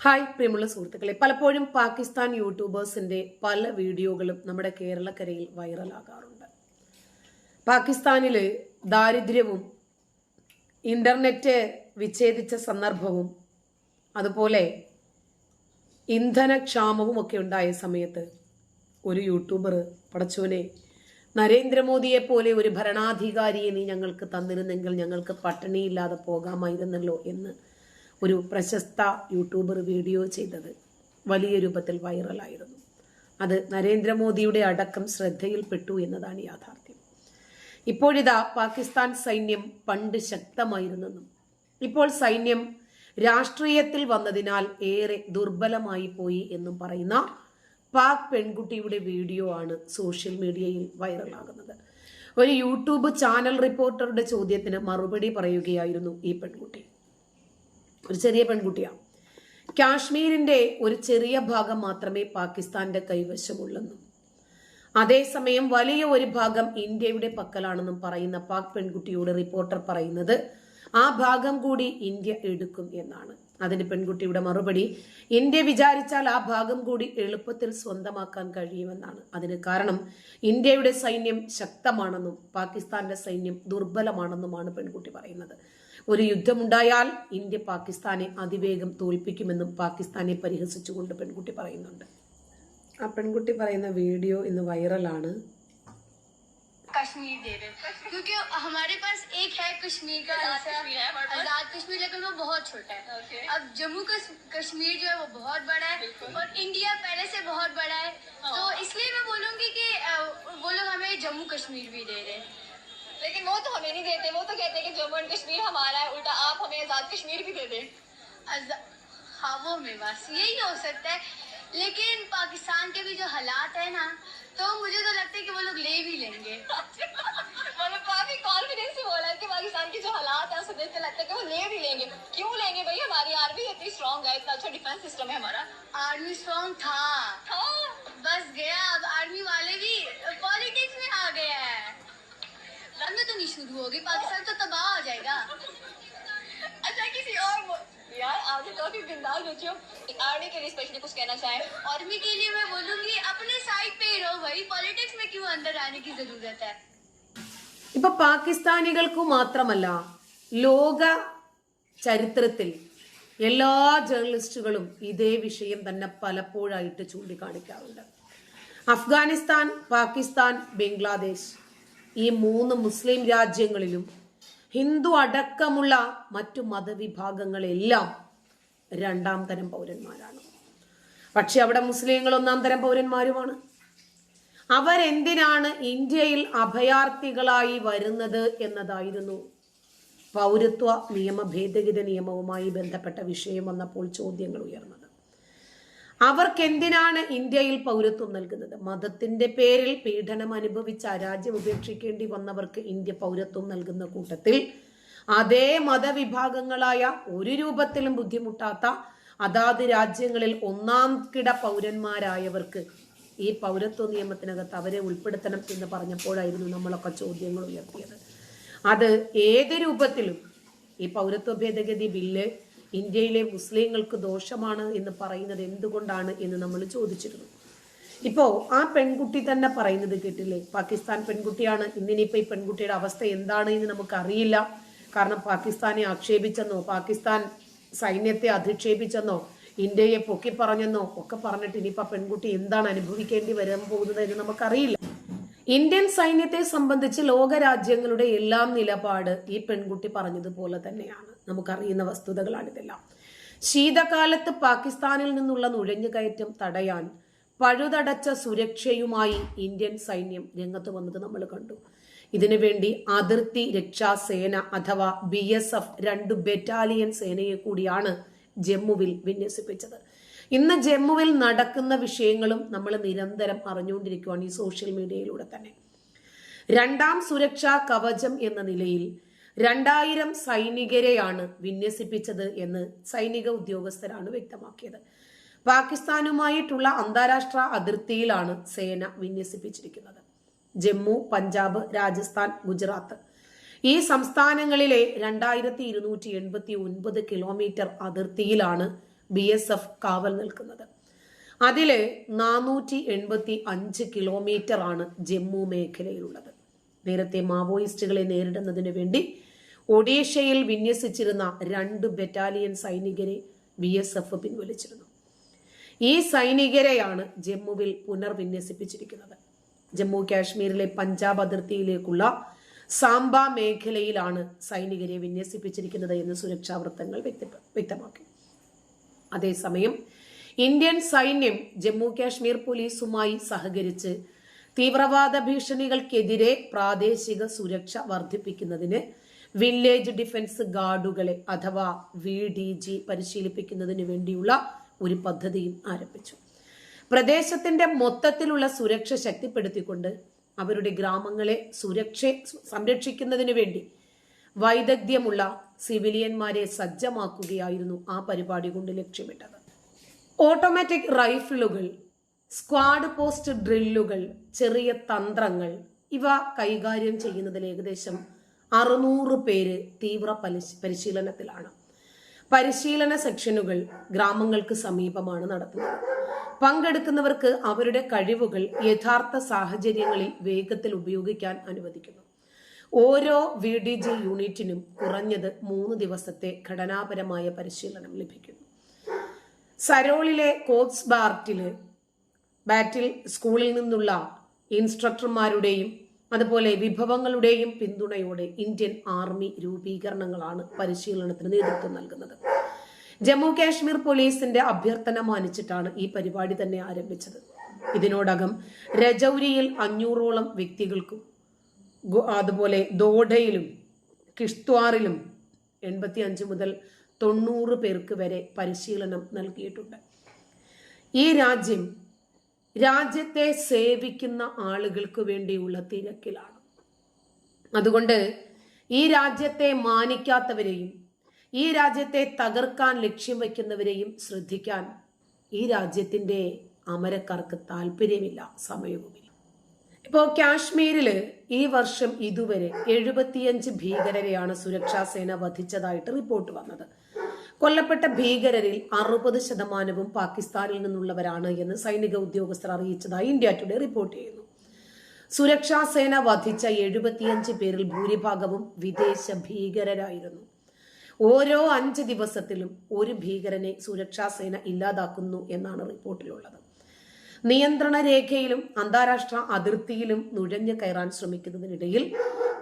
Hi പ്രിയമുള്ള സുഹൃത്തുക്കളെ, പലപ്പോഴും പാകിസ്ഥാൻ യൂട്യൂബേഴ്സിന്റെ പല വീഡിയോകളും നമ്മുടെ കേരളക്കരയിൽ വൈറലാകാറുണ്ട്. പാകിസ്ഥാനില് ദാരിദ്ര്യവും ഇന്റർനെറ്റ് വിച്ഛേദിച്ച സന്ദർഭവും അതുപോലെ ഇന്ധനക്ഷാമവും ഒക്കെ ഉണ്ടായ സമയത്ത് ഒരു യൂട്യൂബർ, പടച്ചോനെ, നരേന്ദ്രമോദിയെ പോലെ ഒരു ഭരണാധികാരിയെ നീ ഞങ്ങൾക്ക് തന്നിരുന്നെങ്കിൽ ഞങ്ങൾക്ക് പട്ടിണിയില്ലാതെ പോകാമായിരുന്നല്ലോ എന്ന് ഒരു പ്രശസ്ത യൂട്യൂബർ വീഡിയോ ചെയ്തത് വലിയ രൂപത്തിൽ വൈറലായിരുന്നു. അത് നരേന്ദ്രമോദിയുടെ അടക്കം ശ്രദ്ധയിൽപ്പെട്ടു എന്നതാണ് യാഥാർത്ഥ്യം. ഇപ്പോഴിതാ പാകിസ്ഥാൻ സൈന്യം പണ്ട് ശക്തമായിരുന്നെന്നും ഇപ്പോൾ സൈന്യം രാഷ്ട്രീയത്തിൽ വന്നതിനാൽ ഏറെ ദുർബലമായി പോയി എന്നും പറയുന്ന പാക് പെൺകുട്ടിയുടെ വീഡിയോ ആണ് സോഷ്യൽ മീഡിയയിൽ വൈറലാകുന്നത്. ഒരു യൂട്യൂബ് ചാനൽ റിപ്പോർട്ടറുടെ ചോദ്യത്തിന് മറുപടി പറയുകയായിരുന്നു ഈ പെൺകുട്ടി. ഒരു ചെറിയ പെൺകുട്ടിയാണ്. കാശ്മീരിന്റെ ഒരു ചെറിയ ഭാഗം മാത്രമേ പാകിസ്ഥാന്റെ കൈവശമുള്ളെന്നും അതേസമയം വലിയ ഒരു ഭാഗം ഇന്ത്യയുടെ പക്കലാണെന്നും പറയുന്ന പാക് പെൺകുട്ടിയോട് റിപ്പോർട്ടർ പറയുന്നത് ആ ഭാഗം കൂടി ഇന്ത്യ എടുക്കും എന്നാണ്. അതിന് പെൺകുട്ടിയുടെ മറുപടി, ഇന്ത്യ വിചാരിച്ചാൽ ആ ഭാഗം കൂടി എളുപ്പത്തിൽ സ്വന്തമാക്കാൻ കഴിയുമെന്നാണ്. അതിന് കാരണം ഇന്ത്യയുടെ സൈന്യം ശക്തമാണെന്നും പാകിസ്ഥാന്റെ സൈന്യം ദുർബലമാണെന്നുമാണ് പെൺകുട്ടി പറയുന്നത്. ഒരു യുദ്ധമുണ്ടായാൽ ഇന്ത്യ പാകിസ്ഥാനെ അതിവേഗം തോൽപ്പിക്കുമെന്നും പാകിസ്ഥാനെ പരിഹസിച്ചുകൊണ്ട് പെൺകുട്ടി പറയുന്നുണ്ട്. ആ പെൺകുട്ടി പറയുന്ന വീഡിയോ ഇന്ന് വൈറലാണ്. कश्मीर दे रहे क्योंकि हमारे पास एक है कश्मीर का आजाद कश्मीर, लेकिन वो बहुत छोटा है। अब जम्मू कश्मीर जो है वो बहुत बड़ा है और इंडिया पहले से बहुत बड़ा है, तो इसलिए मैं बोलूंगी कि वो लोग हमें जम्मू कश्मीर भी दे रहे हैं। लेकिन वो तो हमें नहीं देते, वो तो कहते हैं कि जम्मू एंड कश्मीर हमारा है, उल्टा आप हमें आजाद कश्मीर भी दे दें। हाँ, वो में बस यही हो सकता है, लेकिन पाकिस्तान के भी जो हालात है ना, तो मुझे तो लगता है कि वो लोग ले भी लेंगे। मतलब काफी कॉन्फिडेंस से बोला है कि पाकिस्तान के जो हालात है उससे देख के लगता है कि वो ले भी लेंगे। क्यों लेंगे भाई, हमारी आर्मी इतनी स्ट्रांग है, इतना अच्छा डिफेंस सिस्टम है हमारा। आर्मी स्ट्रांग था बस गया, अब आर्मी वाले भी पॉलिटिक्स में आ गया है। रन में तो नहीं शुरू होगी, पाकिस्तान तो तबाह हो जाएगा। अच्छा, किसी और यार आज काफी बिंदास बच्चियों, आर्मी के लिए स्पेशली कुछ कहना चाहें? आर्मी के लिए मैं बोलूंगी अपने साइड पे ही रहो भाई, पॉलिटिक्स में क्यों अंदर आने की जरूरत है। ഇപ്പൊ പാകിസ്ഥാനികൾക്കു മാത്രമല്ല, ലോക ചരിത്രത്തിൽ എല്ലാ ജേർണലിസ്റ്റുകളും ഇതേ വിഷയം തന്നെ പലപ്പോഴായിട്ട് ചൂണ്ടിക്കാണിക്കാറുണ്ട്. അഫ്ഗാനിസ്ഥാൻ, പാകിസ്ഥാൻ, ബംഗ്ലാദേശ് ഈ മൂന്ന് മുസ്ലിം രാജ്യങ്ങളിലും ഹിന്ദു അടക്കമുള്ള മറ്റു മതവിഭാഗങ്ങളെല്ലാം രണ്ടാം തരം പൗരന്മാരാണ്. പക്ഷെ അവിടെ മുസ്ലിങ്ങൾ ഒന്നാം തരം പൗരന്മാരുമാണ്. അവരെന്തിനാണ് ഇന്ത്യയിൽ അഭയാർത്ഥികളായി വരുന്നത് എന്നതായിരുന്നു പൗരത്വ നിയമ ഭേദഗതി നിയമവുമായി ബന്ധപ്പെട്ട വിഷയം വന്നപ്പോൾ ചോദ്യങ്ങൾ ഉയർന്നത്. അവർക്കെന്തിനാണ് ഇന്ത്യയിൽ പൗരത്വം നൽകുന്നത്? മതത്തിന്റെ പേരിൽ പീഡനം അനുഭവിച്ച രാജ്യം ഉപേക്ഷിക്കേണ്ടി വന്നവർക്ക് ഇന്ത്യ പൗരത്വം നൽകുന്ന കൂട്ടത്തിൽ അതേ മതവിഭാഗങ്ങളായ ഒരു രൂപത്തിലും ബുദ്ധിമുട്ടാത്ത അതാത് രാജ്യങ്ങളിൽ ഒന്നാം കിട പൗരന്മാരായവർക്ക് ഈ പൗരത്വ നിയമത്തിനകത്ത് അവരെ ഉൾപ്പെടുത്തണം എന്ന് പറഞ്ഞപ്പോഴായിരുന്നു നമ്മളൊക്കെ ചോദ്യങ്ങൾ ഉയർത്തിയത്. അത് ഏത് രൂപത്തിലും ഈ പൗരത്വ ഭേദഗതി ബില്ല് ഇന്ത്യയിലെ മുസ്ലിങ്ങൾക്ക് ദോഷമാണ് എന്ന് പറയുന്നത് എന്തുകൊണ്ടാണ് എന്ന് നമ്മൾ ചോദിച്ചിരുന്നു. ഇപ്പോ ആ പെൺകുട്ടി തന്നെ പറയുന്നത് കേട്ടില്ലേ? പാകിസ്ഥാൻ പെൺകുട്ടിയാണ്. ഇന്നിനിപ്പോ ഈ പെൺകുട്ടിയുടെ അവസ്ഥ എന്താണ് എന്ന് നമുക്കറിയില്ല. കാരണം പാകിസ്ഥാനെ ആക്ഷേപിച്ചെന്നോ പാകിസ്ഥാൻ സൈന്യത്തെ അധിക്ഷേപിച്ചെന്നോ ഇന്ത്യയെ പൊക്കി പറഞ്ഞെന്നോ ഒക്കെ പറഞ്ഞിട്ട് ഇനിയിപ്പോ പെൺകുട്ടി എന്താണ് അനുഭവിക്കേണ്ടി വരാൻ പോകുന്നത് എന്ന് നമുക്കറിയില്ല. ഇന്ത്യൻ സൈന്യത്തെ സംബന്ധിച്ച് ലോകരാജ്യങ്ങളുടെ എല്ലാം നിലപാട് ഈ പെൺകുട്ടി പറഞ്ഞതുപോലെ തന്നെയാണ്. നമുക്കറിയുന്ന വസ്തുതകളാണിതെല്ലാം. ശീതകാലത്ത് പാകിസ്ഥാനിൽ നിന്നുള്ള നുഴഞ്ഞുകയറ്റം തടയാൻ പഴുതടച്ച സുരക്ഷയുമായി ഇന്ത്യൻ സൈന്യം രംഗത്ത് വന്നത് നമ്മൾ കണ്ടു. ഇതിനുവേണ്ടി അതിർത്തി രക്ഷാസേന അഥവാ BSF 2 ബറ്റാലിയൻ സേനയെ കൂടിയാണ് ജമ്മുവിൽ വിന്യസിപ്പിച്ചത്. ഇന്ന് ജമ്മുവിൽ നടക്കുന്ന വിഷയങ്ങളും നമ്മൾ നിരന്തരം അറിഞ്ഞുകൊണ്ടിരിക്കുകയാണ് ഈ സോഷ്യൽ മീഡിയയിലൂടെ തന്നെ. രണ്ടാം സുരക്ഷാ കവചം എന്ന നിലയിൽ 2000 സൈനികരെയാണ് വിന്യസിപ്പിച്ചത് എന്ന് സൈനിക ഉദ്യോഗസ്ഥരാണ് വ്യക്തമാക്കിയത്. പാകിസ്ഥാനുമായിട്ടുള്ള അന്താരാഷ്ട്ര അതിർത്തിയിലാണ് സേന വിന്യസിപ്പിച്ചിരിക്കുന്നത്. ജമ്മു, പഞ്ചാബ്, രാജസ്ഥാൻ, ഗുജറാത്ത് ഈ സംസ്ഥാനങ്ങളിലെ 2289 കിലോമീറ്റർ അതിർത്തിയിലാണ് BSF കാവൽ നിൽക്കുന്നത്. അതില് 485 കിലോമീറ്റർ ആണ് ജമ്മു മേഖലയിലുള്ളത്. നേരത്തെ മാവോയിസ്റ്റുകളെ നേരിടുന്നതിന് വേണ്ടി ഒഡീഷയിൽ വിന്യസിച്ചിരുന്ന 2 ബറ്റാലിയൻ സൈനികരെ BSF പിൻവലിച്ചിരുന്നു. ഈ സൈനികരെയാണ് ജമ്മുവിൽ പുനർവിന്യസിപ്പിച്ചിരിക്കുന്നത്. ജമ്മു കാശ്മീരിലെ പഞ്ചാബ് അതിർത്തിയിലേക്കുള്ള സാംബ മേഖലയിലാണ് സൈനികരെ വിന്യസിപ്പിച്ചിരിക്കുന്നത് എന്ന് സുരക്ഷാ വൃത്തങ്ങൾ വ്യക്തമാക്കി. അതേസമയം ഇന്ത്യൻ സൈന്യം ജമ്മു കാശ്മീർ പോലീസുമായി സഹകരിച്ച് തീവ്രവാദ ഭീഷണികൾക്കെതിരെ പ്രാദേശിക സുരക്ഷ വർദ്ധിപ്പിക്കുന്നതിന് വില്ലേജ് ഡിഫൻസ് ഗാർഡുകളെ അഥവാ VDG പരിശീലിപ്പിക്കുന്നതിന് വേണ്ടിയുള്ള ഒരു പദ്ധതിയും ആരംഭിച്ചു. പ്രദേശത്തിന്റെ മൊത്തത്തിലുള്ള സുരക്ഷ ശക്തിപ്പെടുത്തിക്കൊണ്ട് അവരുടെ ഗ്രാമങ്ങളെ സംരക്ഷിക്കുന്നതിന് വേണ്ടി വൈദഗ്ധ്യമുള്ള സിവിലിയന്മാരെ സജ്ജമാക്കുകയായിരുന്നു ആ പരിപാടി കൊണ്ട് ലക്ഷ്യമിട്ടത്. ഓട്ടോമാറ്റിക് റൈഫിളുകൾ, സ്ക്വാഡ് പോസ്റ്റ് ഡ്രില്ലുകൾ, ചെറിയ തന്ത്രങ്ങൾ ഇവ കൈകാര്യം ചെയ്യുന്നതിൽ ഏകദേശം 600 പേര് തീവ്ര പരിശീലനത്തിലാണ്. പരിശീലന സെക്ഷനുകൾ ഗ്രാമങ്ങൾക്ക് സമീപമാണ് നടത്തുന്നത്. പങ്കെടുക്കുന്നവർക്ക് അവരുടെ കഴിവുകൾ യഥാർത്ഥ സാഹചര്യങ്ങളിൽ വേഗത്തിൽ ഉപയോഗിക്കാൻ അനുവദിക്കുന്നു. ഓരോ VDG യൂണിറ്റിനും കുറഞ്ഞത് 3 ദിവസത്തെ ഘടനാപരമായ പരിശീലനം ലഭിക്കുന്നു. സരോളിലെ കോക്സ് ബാറ്റിൽ സ്കൂളിൽ നിന്നുള്ള ഇൻസ്ട്രക്ടർമാരുടെയും അതുപോലെ വിഭവങ്ങളുടെയും പിന്തുണയോടെ ഇന്ത്യൻ ആർമി രൂപീകരണങ്ങളാണ് പരിശീലനത്തിന് നേതൃത്വം നൽകുന്നത്. ജമ്മു കാശ്മീർ പോലീസിന്റെ അഭ്യർത്ഥന മാനിച്ചിട്ടാണ് ഈ പരിപാടി തന്നെ ആരംഭിച്ചത്. ഇതിനോടകം രജൌരിയിൽ 500ഓളം വ്യക്തികൾക്കും അതുപോലെ ദോഡയിലും കിഷ്ത്വാറിലും 85 മുതൽ 90 പേർക്ക് വരെ പരിശീലനം നൽകിയിട്ടുണ്ട്. ഈ രാജ്യത്തെ സേവിക്കുന്ന ആളുകൾക്ക് വേണ്ടിയുള്ള തിരക്കിലാണ്. അതുകൊണ്ട് ഈ രാജ്യത്തെ മാനിക്കാത്തവരെയും ഈ രാജ്യത്തെ തകർക്കാൻ ലക്ഷ്യം വയ്ക്കുന്നവരെയും ശ്രദ്ധിക്കാൻ ഈ രാജ്യത്തിന്റെ അമരക്കാർക്ക് താല്പര്യമില്ല, സമയവുമില്ല. ഇപ്പോൾ കാശ്മീരില് ഈ വർഷം ഇതുവരെ 75 ഭീകരരെയാണ് സുരക്ഷാ സേന വധിച്ചതായിട്ട് റിപ്പോർട്ട് വന്നത്. കൊല്ലപ്പെട്ട ഭീകരരിൽ 60% പാകിസ്ഥാനിൽ നിന്നുള്ളവരാണ് എന്ന് സൈനിക ഉദ്യോഗസ്ഥർ അറിയിച്ചതായി ഇന്ത്യ ടുഡേ റിപ്പോർട്ട് ചെയ്യുന്നു. സുരക്ഷാ സേന വധിച്ച 75 പേരിൽ ഭൂരിഭാഗവും വിദേശ ഭീകരരായിരുന്നു. ഓരോ 5 ദിവസത്തിലും ഒരു ഭീകരനെ സുരക്ഷാ സേന ഇല്ലാതാക്കുന്നു എന്നാണ് റിപ്പോർട്ടിലുള്ളത്. നിയന്ത്രണ രേഖയിലും അന്താരാഷ്ട്ര അതിർത്തിയിലും നുഴഞ്ഞു കയറാൻ ശ്രമിക്കുന്നതിനിടയിൽ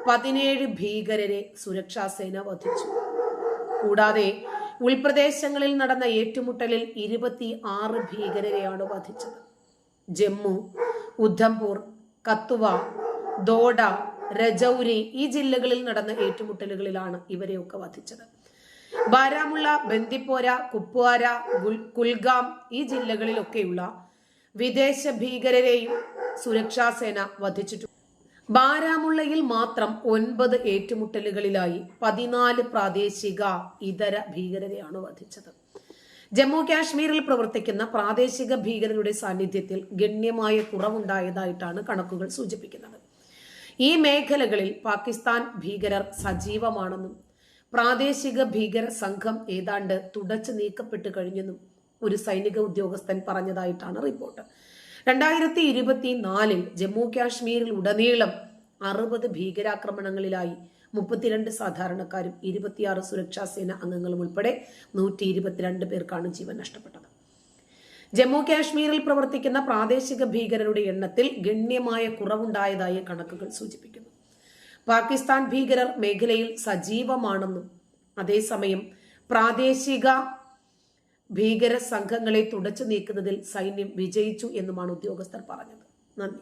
17 ഭീകരരെ സുരക്ഷാ സേന വധിച്ചു. കൂടാതെ ഉൾപ്രദേശങ്ങളിൽ നടന്ന ഏറ്റുമുട്ടലിൽ 26 ഭീകരരെയാണ് വധിച്ചത്. ജമ്മു, ഉദ്ധംപൂർ, കത്തുവ, ദോഡ, രജൌരി ഈ ജില്ലകളിൽ നടന്ന ഏറ്റുമുട്ടലുകളിലാണ് ഇവരെയൊക്കെ വധിച്ചത്. ബാരാമുള്ള, ബന്ദിപ്പോര, കുപ്വാര, കുൽഗാം ഈ ജില്ലകളിലൊക്കെയുള്ള വിദേശ ഭീകരരെയും സുരക്ഷാ സേന വധിച്ചിട്ടുണ്ട്. ബാരാമുള്ളയിൽ മാത്രം 9 ഏറ്റുമുട്ടലുകളിലായി 14 പ്രാദേശിക ഇതര ഭീകരരെയാണ് വധിച്ചത്. ജമ്മു കാശ്മീരിൽ പ്രവർത്തിക്കുന്ന പ്രാദേശിക ഭീകരരുടെ സാന്നിധ്യത്തിൽ ഗണ്യമായ കുറവുണ്ടായതായിട്ടാണ് കണക്കുകൾ സൂചിപ്പിക്കുന്നത്. ഈ മേഖലകളിൽ പാകിസ്ഥാൻ ഭീകരർ സജീവമാണെന്നും പ്രാദേശിക ഭീകര സംഘം ഏതാണ്ട് തുടച്ചു നീക്കപ്പെട്ടു കഴിഞ്ഞെന്നും ഒരു സൈനിക ഉദ്യോഗസ്ഥൻ പറഞ്ഞതായിട്ടാണ് റിപ്പോർട്ട്. 2024 ജമ്മു കാശ്മീരിൽ ഉടനീളം 60 ഭീകരാക്രമണങ്ങളിലായി 32 സാധാരണക്കാരും 26 സുരക്ഷാ സേന അംഗങ്ങളും ഉൾപ്പെടെ 122 പേർക്കാണ് ജീവൻ നഷ്ടപ്പെട്ടത്. ജമ്മു കാശ്മീരിൽ പ്രവർത്തിക്കുന്ന പ്രാദേശിക ഭീകരരുടെ എണ്ണത്തിൽ ഗണ്യമായ കുറവുണ്ടായതായി കണക്കുകൾ സൂചിപ്പിക്കുന്നു. പാകിസ്ഥാൻ ഭീകരർ മേഖലയിൽ സജീവമാണെന്നും അതേസമയം പ്രാദേശിക ഭീകര സംഘങ്ങളെ തുടച്ചു നീക്കുന്നതിൽ സൈന്യം വിജയിച്ചു എന്നുമാണ് ഉദ്യോഗസ്ഥർ പറഞ്ഞത്. നന്ദി.